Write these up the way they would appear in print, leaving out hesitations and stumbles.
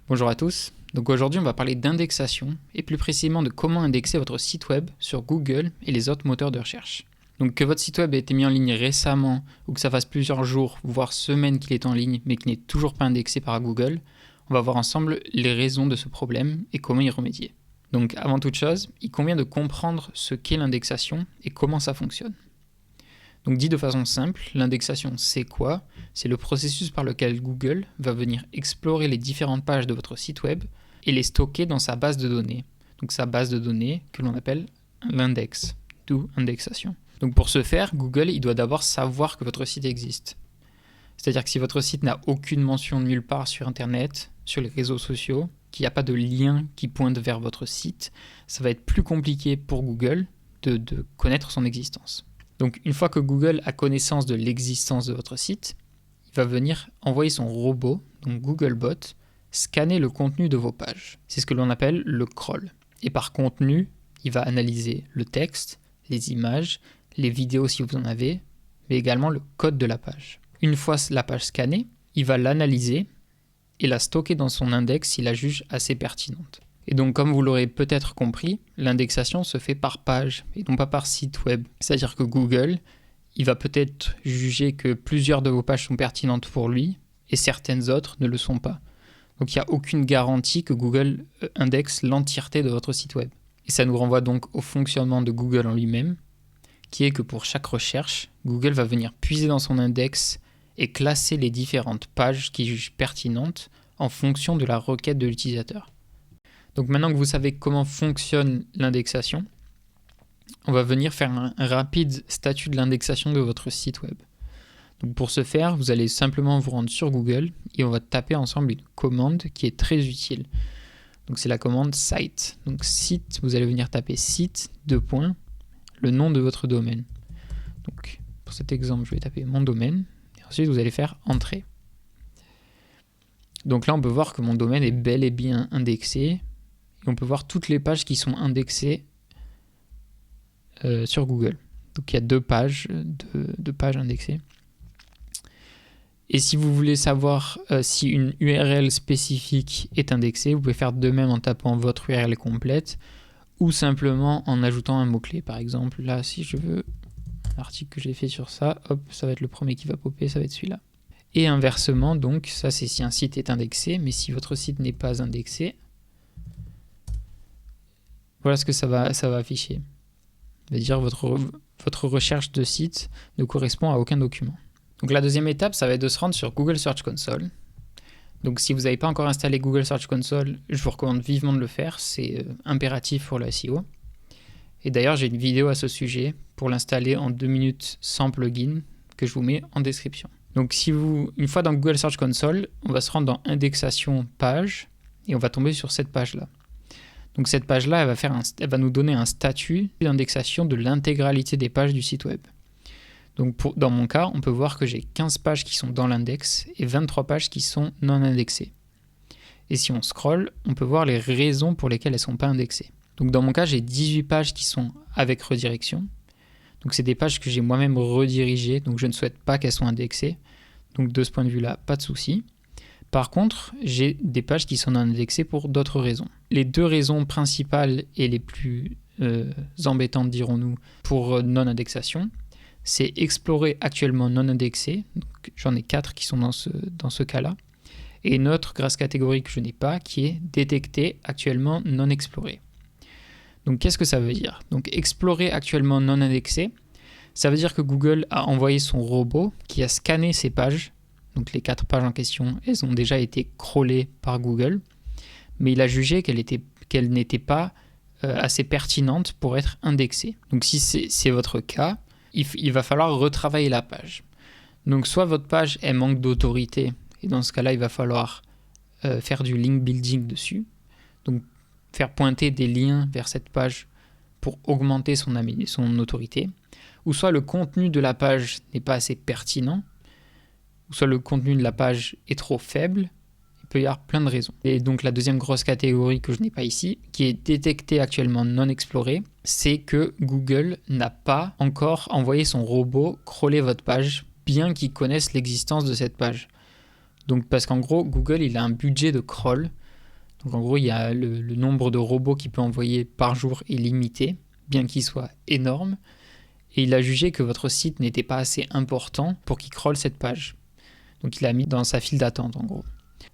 Bonjour à tous, donc aujourd'hui on va parler d'indexation et plus précisément de comment indexer votre site web sur Google et les autres moteurs de recherche. Donc que votre site web ait été mis en ligne récemment ou que ça fasse plusieurs jours, voire semaines qu'il est en ligne mais qu'il n'est toujours pas indexé par Google, on va voir ensemble les raisons de ce problème et comment y remédier. Donc avant toute chose, il convient de comprendre ce qu'est l'indexation et comment ça fonctionne. Donc dit de façon simple, l'indexation c'est quoi? C'est le processus par lequel Google va venir explorer les différentes pages de votre site web et les stocker dans sa base de données. Donc sa base de données que l'on appelle l'index, d'où indexation. Donc pour ce faire, Google il doit d'abord savoir que votre site existe. C'est-à-dire que si votre site n'a aucune mention nulle part sur Internet, sur les réseaux sociaux, qu'il n'y a pas de lien qui pointe vers votre site, ça va être plus compliqué pour Google de connaître son existence. Donc une fois que Google a connaissance de l'existence de votre site, il va venir envoyer son robot, donc Googlebot, scanner le contenu de vos pages. C'est ce que l'on appelle le crawl. Et par contenu, il va analyser le texte, les images, les vidéos si vous en avez, mais également le code de la page. Une fois la page scannée, il va l'analyser et la stocker dans son index s'il la juge assez pertinente. Et donc, comme vous l'aurez peut-être compris, l'indexation se fait par page et non pas par site web. C'est-à-dire que Google, il va peut-être juger que plusieurs de vos pages sont pertinentes pour lui et certaines autres ne le sont pas. Donc, il n'y a aucune garantie que Google indexe l'entièreté de votre site web. Et ça nous renvoie donc au fonctionnement de Google en lui-même, qui est que pour chaque recherche, Google va venir puiser dans son index et classer les différentes pages qu'il juge pertinentes en fonction de la requête de l'utilisateur. Donc maintenant que vous savez comment fonctionne l'indexation, on va venir faire un rapide statut de l'indexation de votre site web. Donc pour ce faire, vous allez simplement vous rendre sur Google et on va taper ensemble une commande qui est très utile. Donc c'est la commande site. Donc site, vous allez venir taper site, le nom de votre domaine. Donc pour cet exemple, je vais taper mon domaine et ensuite vous allez faire entrée. Donc là, on peut voir que mon domaine est bel et bien indexé. Et on peut voir toutes les pages qui sont indexées sur Google. Donc il y a deux pages indexées. Et si vous voulez savoir si une URL spécifique est indexée, vous pouvez faire de même en tapant votre URL complète ou simplement en ajoutant un mot-clé. Par exemple, là, si je veux un article que j'ai fait sur ça, hop, ça va être le premier qui va popper, ça va être celui-là. Et inversement, donc, ça c'est si un site est indexé, mais si votre site n'est pas indexé, voilà ce que ça va afficher. C'est-à-dire votre recherche de site ne correspond à aucun document. Donc la deuxième étape, ça va être de se rendre sur Google Search Console. Donc si vous n'avez pas encore installé Google Search Console, je vous recommande vivement de le faire, c'est impératif pour le SEO. Et d'ailleurs, j'ai une vidéo à ce sujet pour l'installer en 2 minutes sans plugin que je vous mets en description. Donc une fois dans Google Search Console, on va se rendre dans indexation page et on va tomber sur cette page-là. Donc cette page-là, elle va nous donner un statut d'indexation de l'intégralité des pages du site web. Donc dans mon cas, on peut voir que j'ai 15 pages qui sont dans l'index et 23 pages qui sont non indexées. Et si on scrolle, on peut voir les raisons pour lesquelles elles ne sont pas indexées. Donc dans mon cas, j'ai 18 pages qui sont avec redirection. Donc c'est des pages que j'ai moi-même redirigées, donc je ne souhaite pas qu'elles soient indexées. Donc de ce point de vue-là, pas de souci. Par contre, j'ai des pages qui sont non indexées pour d'autres raisons. Les deux raisons principales et les plus embêtantes, dirons-nous, pour non-indexation, c'est explorer actuellement non indexé. Donc, j'en ai 4 qui sont dans ce cas-là. Et une autre grâce catégorie que je n'ai pas, qui est détecter actuellement non exploré. Donc qu'est-ce que ça veut dire? Donc explorer actuellement non indexé, ça veut dire que Google a envoyé son robot qui a scanné ces pages. Donc les 4 pages en question, elles ont déjà été crawlées par Google, mais il a jugé qu'elles n'étaient pas assez pertinentes pour être indexées. Donc si c'est votre cas, il va falloir retravailler la page. Donc soit votre page elle manque d'autorité, et dans ce cas-là, il va falloir faire du link building dessus, donc faire pointer des liens vers cette page pour augmenter son autorité, ou soit le contenu de la page n'est pas assez pertinent, ou soit le contenu de la page est trop faible. Il peut y avoir plein de raisons. Et donc la deuxième grosse catégorie que je n'ai pas ici, qui est détectée actuellement non explorée, c'est que Google n'a pas encore envoyé son robot crawler votre page, bien qu'il connaisse l'existence de cette page. Donc parce qu'en gros, Google il a un budget de crawl Donc en gros, il y a le nombre de robots qu'il peut envoyer par jour est limité, bien qu'il soit énorme. Et il a jugé que votre site n'était pas assez important pour qu'il crawl cette page. Donc il l'a mis dans sa file d'attente en gros.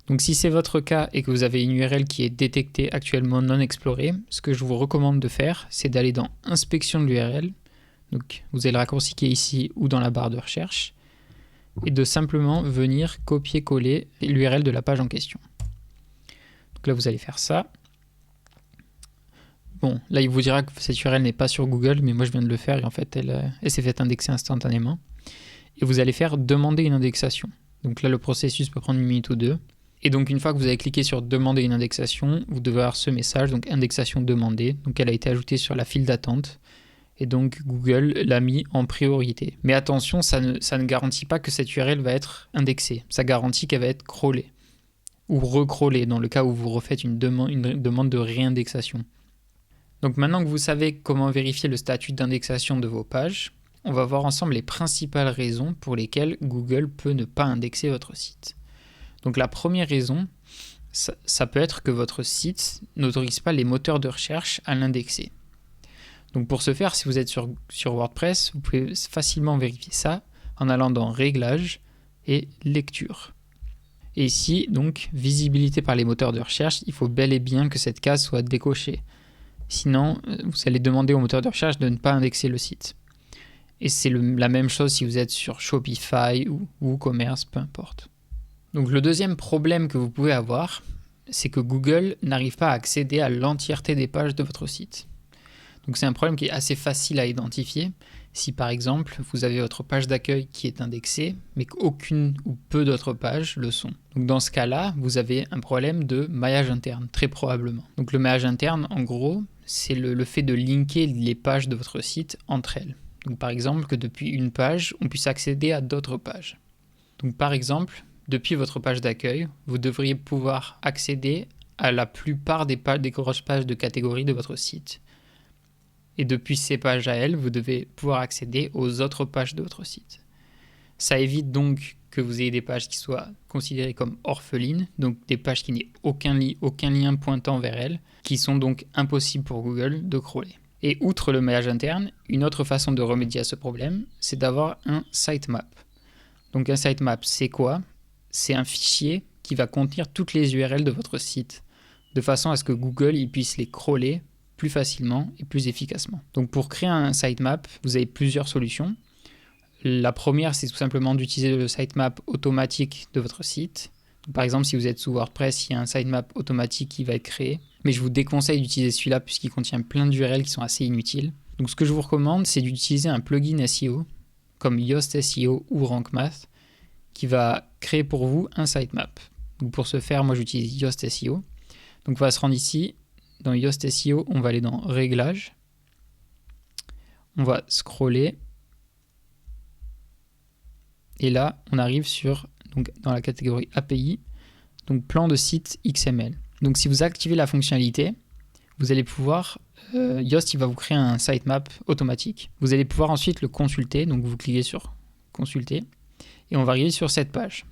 Donc si c'est votre cas et que vous avez une URL qui est détectée actuellement non explorée, ce que je vous recommande de faire, c'est d'aller dans Inspection de l'URL. Donc vous avez le raccourci qui est ici ou dans la barre de recherche. Et de simplement venir copier-coller l'URL de la page en question. Donc là vous allez faire ça. Bon, là il vous dira que cette URL n'est pas sur Google, mais moi je viens de le faire et en fait elle s'est fait indexer instantanément. Et vous allez faire demander une indexation. Donc là le processus peut prendre 1 minute ou 2. Et donc une fois que vous avez cliqué sur demander une indexation, vous devez avoir ce message, donc indexation demandée. Donc elle a été ajoutée sur la file d'attente. Et donc Google l'a mis en priorité. Mais attention, ça ne garantit pas que cette URL va être indexée. Ça garantit qu'elle va être crawlée. Ou recrawlée dans le cas où vous refaites une demande de réindexation. Donc maintenant que vous savez comment vérifier le statut d'indexation de vos pages, on va voir ensemble les principales raisons pour lesquelles Google peut ne pas indexer votre site. Donc la première raison, ça peut être que votre site n'autorise pas les moteurs de recherche à l'indexer. Donc pour ce faire, si vous êtes sur WordPress, vous pouvez facilement vérifier ça en allant dans Réglages et Lecture. Et ici, donc, visibilité par les moteurs de recherche, il faut bel et bien que cette case soit décochée. Sinon, vous allez demander au moteur de recherche de ne pas indexer le site. Et c'est la même chose si vous êtes sur Shopify ou WooCommerce, peu importe. Donc le deuxième problème que vous pouvez avoir, c'est que Google n'arrive pas à accéder à l'entièreté des pages de votre site. Donc c'est un problème qui est assez facile à identifier. Si par exemple, vous avez votre page d'accueil qui est indexée, mais qu'aucune ou peu d'autres pages le sont. Donc dans ce cas-là, vous avez un problème de maillage interne, très probablement. Donc le maillage interne, en gros, c'est le fait de linker les pages de votre site entre elles. Donc par exemple, que depuis une page, on puisse accéder à d'autres pages. Donc par exemple, depuis votre page d'accueil, vous devriez pouvoir accéder à la plupart des grosses pages de catégorie de votre site. Et depuis ces pages à elles, vous devez pouvoir accéder aux autres pages de votre site. Ça évite donc que vous ayez des pages qui soient considérées comme orphelines, donc des pages qui n'aient aucun lien pointant vers elles, qui sont donc impossibles pour Google de crawler. Et outre le maillage interne, une autre façon de remédier à ce problème, c'est d'avoir un sitemap. Donc un sitemap, c'est quoi ? C'est un fichier qui va contenir toutes les URL de votre site, de façon à ce que Google puisse les crawler plus facilement et plus efficacement. Donc pour créer un sitemap, vous avez plusieurs solutions. La première, c'est tout simplement d'utiliser le sitemap automatique de votre site. Donc, par exemple, si vous êtes sous WordPress, il y a un sitemap automatique qui va être créé. Mais je vous déconseille d'utiliser celui-là puisqu'il contient plein d'URL qui sont assez inutiles. Donc ce que je vous recommande, c'est d'utiliser un plugin SEO comme Yoast SEO ou Rank Math qui va créer pour vous un sitemap. Donc pour ce faire, moi j'utilise Yoast SEO. Donc on va se rendre ici. Dans Yoast SEO, on va aller dans Réglages. On va scroller. Et là, on arrive dans la catégorie API, donc plan de site XML. Donc si vous activez la fonctionnalité, vous allez pouvoir, Yoast il va vous créer un sitemap automatique. Vous allez pouvoir ensuite le consulter, donc vous cliquez sur consulter, et on va arriver sur cette page.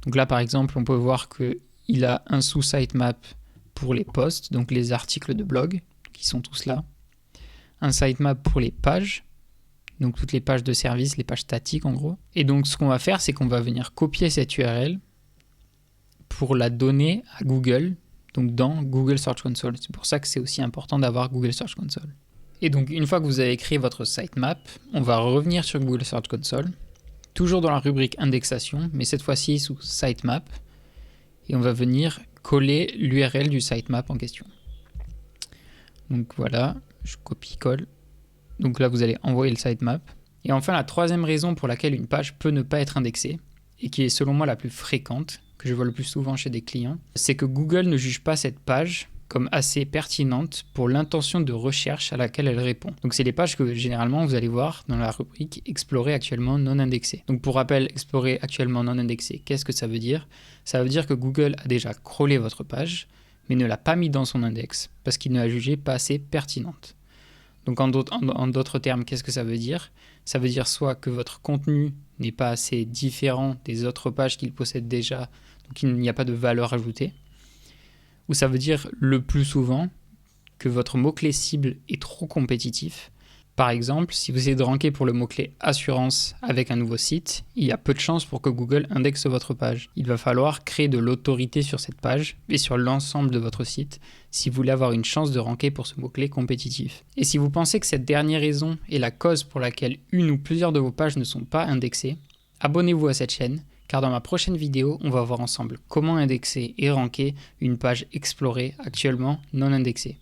Donc là par exemple, on peut voir qu'il a un sous-sitemap pour les posts, donc les articles de blog, qui sont tous là. Un sitemap pour les pages, donc toutes les pages de service, les pages statiques en gros. Et donc ce qu'on va faire, c'est qu'on va venir copier cette URL pour la donner à Google, donc dans Google Search Console. C'est pour ça que c'est aussi important d'avoir Google Search Console. Et donc une fois que vous avez créé votre sitemap, on va revenir sur Google Search Console, toujours dans la rubrique indexation, mais cette fois-ci sous sitemap, et on va venir coller l'URL du sitemap en question. Donc voilà, je copie-colle. Donc là, vous allez envoyer le sitemap. Et enfin, la troisième raison pour laquelle une page peut ne pas être indexée, et qui est selon moi la plus fréquente, que je vois le plus souvent chez des clients, c'est que Google ne juge pas cette page comme assez pertinente pour l'intention de recherche à laquelle elle répond. Donc c'est les pages que généralement vous allez voir dans la rubrique Explorer actuellement non indexé. Donc pour rappel, Explorer actuellement non indexé, qu'est-ce que ça veut dire ? Ça veut dire que Google a déjà crawlé votre page, mais ne l'a pas mis dans son index, parce qu'il ne l'a jugée pas assez pertinente. Donc en d'autres termes, qu'est-ce que ça veut dire ? Ça veut dire soit que votre contenu n'est pas assez différent des autres pages qu'il possède déjà, donc il n'y a pas de valeur ajoutée, ou ça veut dire le plus souvent que votre mot-clé cible est trop compétitif. Par exemple, si vous essayez de ranker pour le mot-clé assurance avec un nouveau site, il y a peu de chances pour que Google indexe votre page. Il va falloir créer de l'autorité sur cette page et sur l'ensemble de votre site si vous voulez avoir une chance de ranker pour ce mot-clé compétitif. Et si vous pensez que cette dernière raison est la cause pour laquelle une ou plusieurs de vos pages ne sont pas indexées, abonnez-vous à cette chaîne, car dans ma prochaine vidéo, on va voir ensemble comment indexer et ranker une page explorée actuellement non indexée.